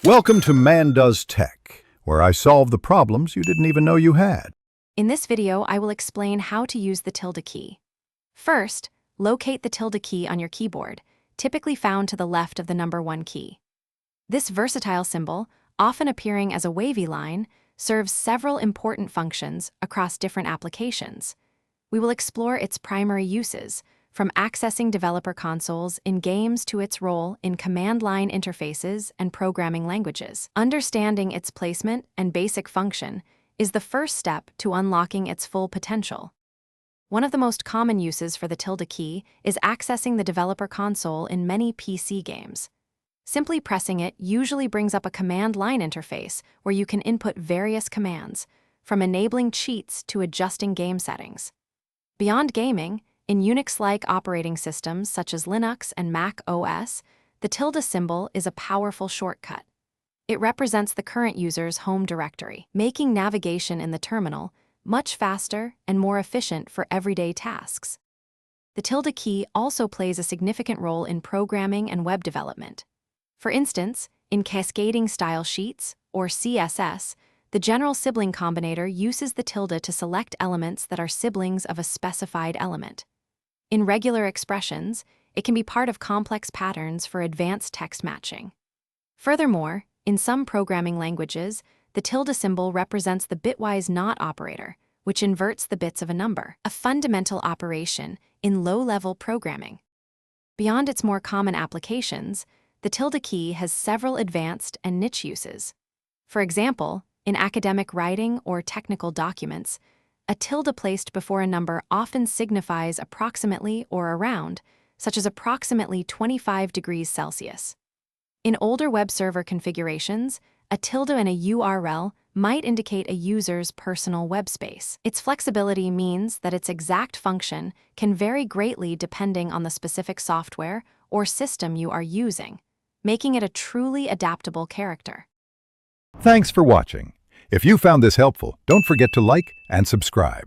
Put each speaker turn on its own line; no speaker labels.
Welcome to Man Does Tech, where I solve the problems you didn't even know you had.
In this video, I will explain how to use the tilde key. First, locate the tilde key on your keyboard, typically found to the left of the number 1 key. This versatile symbol, often appearing as a wavy line, serves several important functions across different applications. We will explore its primary uses, from accessing developer consoles in games to its role in command line interfaces and programming languages. Understanding its placement and basic function is the first step to unlocking its full potential. One of the most common uses for the tilde key is accessing the developer console in many PC games. Simply pressing it usually brings up a command line interface where you can input various commands, from enabling cheats to adjusting game settings. Beyond gaming, in Unix-like operating systems such as Linux and Mac OS, the tilde symbol is a powerful shortcut. It represents the current user's home directory, making navigation in the terminal much faster and more efficient for everyday tasks. The tilde key also plays a significant role in programming and web development. For instance, in cascading style sheets, or CSS, the general sibling combinator uses the tilde to select elements that are siblings of a specified element. In regular expressions, it can be part of complex patterns for advanced text matching. Furthermore, in some programming languages, the tilde symbol represents the bitwise not operator, which inverts the bits of a number, a fundamental operation in low-level programming. Beyond its more common applications, the tilde key has several advanced and niche uses. For example, in academic writing or technical documents, a tilde placed before a number often signifies approximately or around, such as approximately 25 degrees Celsius. In older web server configurations, a tilde in a URL might indicate a user's personal web space. Its flexibility means that its exact function can vary greatly depending on the specific software or system you are using, making it a truly adaptable character.
Thanks for watching. If you found this helpful, don't forget to like and subscribe.